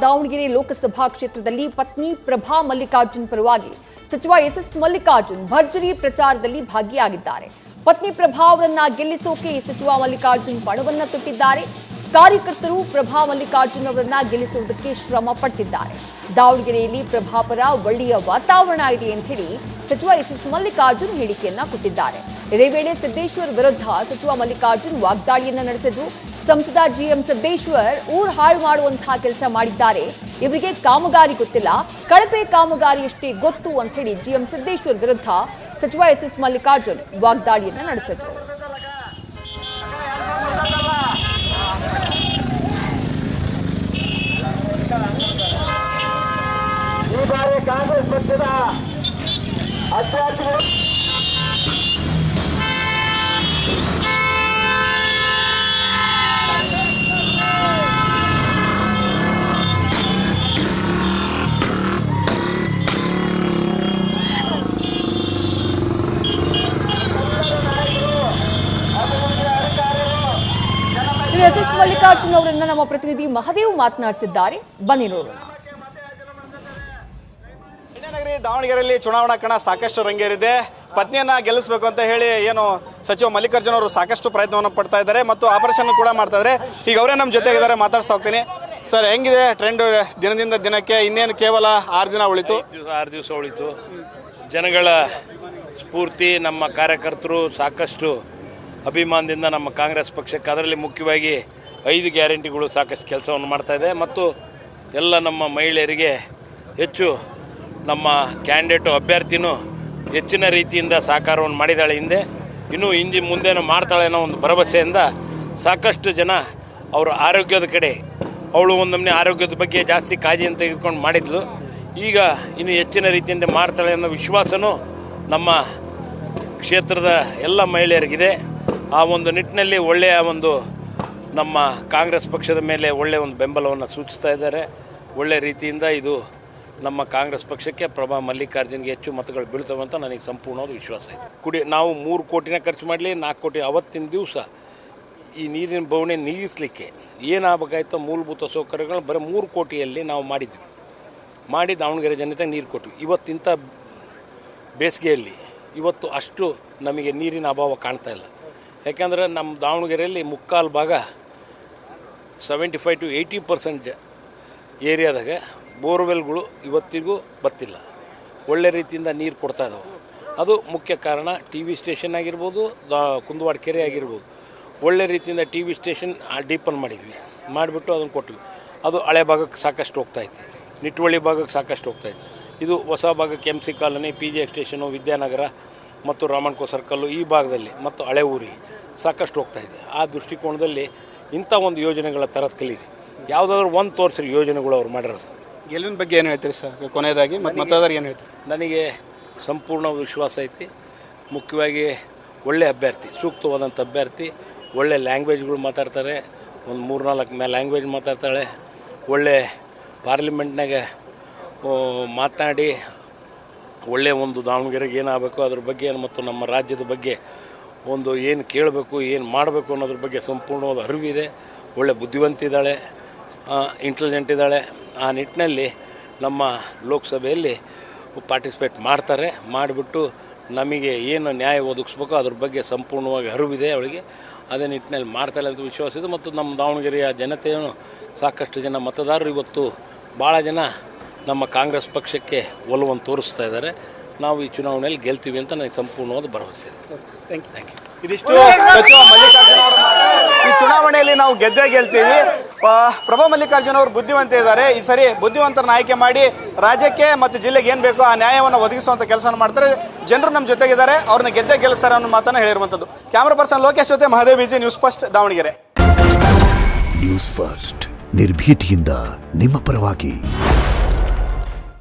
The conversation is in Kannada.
ದಾವಣಗೆರೆ ಲೋಕಸಭಾ ಕ್ಷೇತ್ರದಲ್ಲಿ ಪತ್ನಿ ಪ್ರಭಾ ಮಲ್ಲಿಕಾರ್ಜುನ್ ಪರವಾಗಿ ಸಚಿವ ಎಸ್ ಮಲ್ಲಿಕಾರ್ಜುನ್ ಭರ್ಜರಿ ಪ್ರಚಾರದಲ್ಲಿ ಭಾಗಿಯಾಗಿದ್ದಾರೆ. ಪತ್ನಿ ಪ್ರಭಾ ಅವರನ್ನ ಗೆಲ್ಲಿಸೋಕೆ ಸಚಿವ ಮಲ್ಲಿಕಾರ್ಜುನ್ ಪಣವನ್ನ ತೊಟ್ಟಿದ್ದಾರೆ. ಕಾರ್ಯಕರ್ತರು ಪ್ರಭಾ ಮಲ್ಲಿಕಾರ್ಜುನ್ ಅವರನ್ನ ಗೆಲ್ಲಿಸುವುದಕ್ಕೆ ಶ್ರಮ ಪಟ್ಟಿದ್ದಾರೆ. ದಾವಣಗೆರೆಯಲ್ಲಿ ಪ್ರಭಾ ಪರ ಒಳ್ಳೆಯ ವಾತಾವರಣ ಇದೆ ಅಂತ ಹೇಳಿ ಸಚಿವ ಎಸ್ ಮಲ್ಲಿಕಾರ್ಜುನ್ ಹೇಳಿಕೆಯನ್ನ ಕೊಟ್ಟಿದ್ದಾರೆ. ಇದೇ ವೇಳೆ ಸಿದ್ದೇಶ್ವರ್ ವಿರುದ್ಧ ಸಚಿವ ಮಲ್ಲಿಕಾರ್ಜುನ್ ವಾಗ್ದಾಳಿಯನ್ನ ನಡೆಸಿದ್ರು. ಸಂಸದ ಜಿಎಂ ಸಿದ್ದೇಶ್ವರ್ ಊರು ಹಾಳು ಮಾಡುವಂತಹ ಕೆಲಸ ಮಾಡಿದ್ದಾರೆ, ಇವರಿಗೆ ಕಾಮಗಾರಿ ಗೊತ್ತಿಲ್ಲ, ಕಳಪೆ ಕಾಮಗಾರಿಯಷ್ಟೇ ಗೊತ್ತು ಅಂತ ಹೇಳಿ ಜಿಎಂ ಸಿದ್ದೇಶ್ವರ್ ವಿರುದ್ಧ ಸಚಿವ ಎಸ್ ಮಲ್ಲಿಕಾರ್ಜುನ್ ವಾಗ್ದಾಳಿಯನ್ನ ನಡೆಸಿದ್ರು. ಈ ಬಾರಿ ಕಾಂಗ್ರೆಸ್ ಪಕ್ಷದ ಅಭ್ಯರ್ಥಿಗಳು ಎಸ್ ಮಲ್ಲಿಕಾರ್ಜುನ್ ಅವರನ್ನ ನಮ್ಮ ಪ್ರತಿನಿಧಿ ಮಹದೇವ್ ಮಾತನಾಡಿಸಿದ್ದಾರೆ. ಬನ್ನಿ ನೋಡೋಣ. ದಾವಣಗೆರೆಯಲ್ಲಿ ಚುನಾವಣಾ ಕಣ ಸಾಕಷ್ಟು ರಂಗೇರಿದೆ. ಪತ್ನಿಯನ್ನ ಗೆಲ್ಲಿಸಬೇಕು ಅಂತ ಹೇಳಿ ಏನು ಸಚಿವ ಮಲ್ಲಿಕಾರ್ಜುನ್ ಅವರು ಸಾಕಷ್ಟು ಪ್ರಯತ್ನವನ್ನು ಪಡ್ತಾ ಇದ್ದಾರೆ ಮತ್ತು ಆಪರೇಷನ್ ಕೂಡ ಮಾಡ್ತಾ ಇದ್ದಾರೆ. ಈಗ ಅವರೇ ನಮ್ಮ ಜೊತೆ ಇದ್ದಾರೆ, ಮಾತಾಡ್ತಾ ಹೋಗ್ತೀನಿ. ಸರ್, ಹೆಂಗಿದೆ ಟ್ರೆಂಡ್ ದಿನದಿಂದ ದಿನಕ್ಕೆ? ಇನ್ನೇನು ಕೇವಲ 6 ದಿನ ಉಳಿತು. 6 ದಿವಸ ಉಳಿತು. ಜನಗಳ ಸ್ಫೂರ್ತಿ, ನಮ್ಮ ಕಾರ್ಯಕರ್ತರು ಸಾಕಷ್ಟು ಅಭಿಮಾನದಿಂದ ನಮ್ಮ ಕಾಂಗ್ರೆಸ್ ಪಕ್ಷಕ್ಕೆ, ಅದರಲ್ಲಿ ಮುಖ್ಯವಾಗಿ 5 ಗ್ಯಾರಂಟಿಗಳು ಸಾಕಷ್ಟು ಕೆಲಸವನ್ನು ಮಾಡ್ತಾ ಇದೆ ಮತ್ತು ಎಲ್ಲ ನಮ್ಮ ಮಹಿಳೆಯರಿಗೆ ಹೆಚ್ಚು ನಮ್ಮ ಕ್ಯಾಂಡಿಡೇಟು ಅಭ್ಯರ್ಥಿನೂ ಹೆಚ್ಚಿನ ರೀತಿಯಿಂದ ಸಹಕಾರವನ್ನು ಮಾಡಿದ್ದಾಳೆ. ಇನ್ನೂ ಮುಂದೇನು ಮಾಡ್ತಾಳೆ ಅನ್ನೋ ಒಂದು ಭರವಸೆಯಿಂದ ಸಾಕಷ್ಟು ಜನ ಅವರ ಆರೋಗ್ಯದ ಕಡೆ, ಅವಳು ಒಂದೊಮ್ಮೆ ಆರೋಗ್ಯದ ಬಗ್ಗೆ ಜಾಸ್ತಿ ಕಾಳಜಿಯನ್ನು ತೆಗೆದುಕೊಂಡು ಮಾಡಿದ್ಲು. ಈಗ ಇನ್ನು ಹೆಚ್ಚಿನ ರೀತಿಯಿಂದ ಮಾಡ್ತಾಳೆ ಅನ್ನೋ ವಿಶ್ವಾಸನೂ ನಮ್ಮ ಕ್ಷೇತ್ರದ ಎಲ್ಲ ಮಹಿಳೆಯರಿಗಿದೆ. ಆ ಒಂದು ನಿಟ್ಟಿನಲ್ಲಿ ಒಳ್ಳೆಯ ಒಂದು ನಮ್ಮ ಕಾಂಗ್ರೆಸ್ ಪಕ್ಷದ ಮೇಲೆ ಒಳ್ಳೆಯ ಒಂದು ಬೆಂಬಲವನ್ನು ಸೂಚಿಸ್ತಾ ಇದ್ದಾರೆ. ಒಳ್ಳೆಯ ರೀತಿಯಿಂದ ಇದು ನಮ್ಮ ಕಾಂಗ್ರೆಸ್ ಪಕ್ಷಕ್ಕೆ ಪ್ರಭಾ ಮಲ್ಲಿಕಾರ್ಜುನ್ಗೆ ಹೆಚ್ಚು ಮತಗಳು ಬೀಳ್ತವೆ ಅಂತ ನನಗೆ ಸಂಪೂರ್ಣವಾದ ವಿಶ್ವಾಸ ಇದೆ. ನಾವು 3 ಕೋಟಿನ ಖರ್ಚು ಮಾಡಲಿ, 4 ಕೋಟಿ ಅವತ್ತಿನ ದಿವಸ ಈ ನೀರಿನ ಬವಣೆ ನೀಗಿಸಲಿಕ್ಕೆ ಏನಾಗಬೇಕಾಯ್ತೋ ಮೂಲಭೂತ ಸೌಕರ್ಯಗಳು ಬರೀ 3 ಕೋಟಿಯಲ್ಲಿ ನಾವು ಮಾಡಿ ದಾವಣಗೆರೆ ಜನತೆಗೆ ನೀರು ಕೊಟ್ವಿ. ಇವತ್ತಿಂಥ ಬೇಸಿಗೆಯಲ್ಲಿ ಇವತ್ತು ಅಷ್ಟು ನಮಗೆ ನೀರಿನ ಅಭಾವ ಕಾಣ್ತಾ ಇಲ್ಲ. ಯಾಕೆಂದರೆ ನಮ್ಮ ದಾವಣಗೆರೆಯಲ್ಲಿ ಮುಕ್ಕಾಲು ಭಾಗ 75 to 80% ಏರಿಯಾದಾಗ ಬೋರ್ವೆಲ್ಗಳು ಇವತ್ತಿಗೂ ಬರ್ತಿಲ್ಲ. ಒಳ್ಳೆ ರೀತಿಯಿಂದ ನೀರು ಕೊಡ್ತಾ ಇದ್ದಾವೆ. ಅದು ಮುಖ್ಯ ಕಾರಣ. TV ಸ್ಟೇಷನ್ ಆಗಿರ್ಬೋದು, ಕುಂದವಾಡ ಕೆರೆ ಆಗಿರ್ಬೋದು, ಒಳ್ಳೆ ರೀತಿಯಿಂದ TV ಸ್ಟೇಷನ್ ಡೀಪನ್ ಮಾಡಿಬಿಟ್ಟು ಅದನ್ನು ಕೊಟ್ವಿ. ಅದು ಹಳೆ ಭಾಗಕ್ಕೆ ಸಾಕಷ್ಟು ಹೋಗ್ತಾಯಿತ್ತು, ನಿಟ್ಟುವಳ್ಳಿ ಭಾಗಕ್ಕೆ ಸಾಕಷ್ಟು ಹೋಗ್ತಾಯಿತ್ತು. ಇದು ಹೊಸ ಭಾಗಕ್ಕೆ MC colony, PGX station, Vidyanagar ಮತ್ತು ರಾಮಣ್ಕೋ ಸರ್ಕಲ್ಲು ಈ ಭಾಗದಲ್ಲಿ ಮತ್ತು ಹಳೆ ಊರಿಗೆ ಸಾಕಷ್ಟು ಹೋಗ್ತಾಯಿದೆ. ಆ ದೃಷ್ಟಿಕೋನದಲ್ಲಿ ಇಂಥ ಒಂದು ಯೋಜನೆಗಳ ಥರದ ಕಲೀರಿ, ಯಾವುದಾದ್ರೂ ಒಂದು ತೋರಿಸ್ರಿ ಯೋಜನೆಗಳು ಅವ್ರು ಮಾಡಿರೋದು. ಗೆಲುವಿನ ಬಗ್ಗೆ ಏನು ಹೇಳ್ತೀರಿ ಸರ್? ಕೊನೆಯದಾಗಿ ಮತದಾರರು ಏನು ಹೇಳ್ತೀರಿ? ನನಗೆ ಸಂಪೂರ್ಣ ವಿಶ್ವಾಸ ಐತಿ. ಮುಖ್ಯವಾಗಿ ಒಳ್ಳೆ ಅಭ್ಯರ್ಥಿ, ಸೂಕ್ತವಾದಂಥ ಅಭ್ಯರ್ಥಿ, ಒಳ್ಳೆ ಲ್ಯಾಂಗ್ವೇಜ್ಗಳು ಮಾತಾಡ್ತಾರೆ, ಒಂದು 3-4 ಲ್ಯಾಂಗ್ವೇಜ್ ಮಾತಾಡ್ತಾಳೆ. ಒಳ್ಳೆ ಪಾರ್ಲಿಮೆಂಟ್ನಾಗ ಮಾತನಾಡಿ ಒಳ್ಳೆಯ ಒಂದು ದಾವಣಗೆರೆಗೆ ಏನಾಗಬೇಕು ಅದ್ರ ಬಗ್ಗೆ ಮತ್ತು ನಮ್ಮ ರಾಜ್ಯದ ಬಗ್ಗೆ ಒಂದು ಏನು ಕೇಳಬೇಕು, ಏನು ಮಾಡಬೇಕು ಅನ್ನೋದ್ರ ಬಗ್ಗೆ ಸಂಪೂರ್ಣವಾದ ಅರಿವಿದೆ. ಒಳ್ಳೆ ಬುದ್ಧಿವಂತಿದ್ದಾಳೆ, ಇಂಟೆಲಿಜೆಂಟ್ ಇದ್ದಾಳೆ. ಆ ನಿಟ್ಟಿನಲ್ಲಿ ನಮ್ಮ ಲೋಕಸಭೆಯಲ್ಲಿ ಪಾರ್ಟಿಸಿಪೇಟ್ ಮಾಡ್ತಾರೆ. ಮಾಡಿಬಿಟ್ಟು ನಮಗೆ ಏನು ನ್ಯಾಯ ಒದಗಿಸ್ಬೇಕೋ ಅದ್ರ ಬಗ್ಗೆ ಸಂಪೂರ್ಣವಾಗಿ ಅರಿವಿದೆ ಅವಳಿಗೆ. ಅದೇ ನಿಟ್ಟಿನಲ್ಲಿ ಮಾಡ್ತಾಳೆ ಅಂತ ವಿಶ್ವಾಸ ಇದೆ. ಮತ್ತು ನಮ್ಮ ದಾವಣಗೆರೆಯ ಜನತೆಯೂ ಸಾಕಷ್ಟು ಜನ ಮತದಾರರು ಇವತ್ತು ಭಾಳ ಜನ ನಮ್ಮ ಕಾಂಗ್ರೆಸ್ ಪಕ್ಷಕ್ಕೆ ಒಲವನ್ನು ತೋರಿಸ್ತಾ ಇದ್ದಾರೆ. ನಾವು ಈ ಚುನಾವಣೆಯಲ್ಲಿ ಗೆಲ್ತೀವಿ ಅಂತ ನನಗೆ ಸಂಪೂರ್ಣವಾದ ಭರವಸೆ ಇದೆ. Thank you. ಇದಿಷ್ಟು ಸಚಿವ ಮಲ್ಲಿಕಾರ್ಜುನ್ ಅವರ ಮಾತು. ಈ ಚುನಾವಣೆಯಲ್ಲಿ ನಾವು ಗೆಲ್ತೀವಿ. ಪ್ರಭಾ ಮಲ್ಲಿಕಾರ್ಜುನ್ ಅವರು ಬುದ್ಧಿವಂತ ಇದ್ದಾರೆ. ಈ ಸರಿ ಬುದ್ಧಿವಂತರನ್ನ ಆಯ್ಕೆ ಮಾಡಿ ರಾಜ್ಯಕ್ಕೆ ಮತ್ತು ಜಿಲ್ಲೆಗೆ ಏನು ಬೇಕೋ ಆ ನ್ಯಾಯವನ್ನು ಒದಗಿಸುವಂಥ ಕೆಲಸವನ್ನು ಮಾಡ್ತಾರೆ. ಜನರು ನಮ್ಮ ಜೊತೆಗಿದ್ದಾರೆ, ಅವ್ರನ್ನ ಗೆಲ್ಲಿಸ್ತಾರೆ ಅನ್ನೋ ಮಾತನ್ನು ಹೇಳಿರುವಂಥದ್ದು. ಕ್ಯಾಮರಾ ಪರ್ಸನ್ ಲೋಕೇಶ್ ಜೊತೆ Mahadev B G, News First Davangere. News First ನಿರ್ಭೀತಿಯಿಂದ ನಿಮ್ಮ ಪರವಾಗಿ.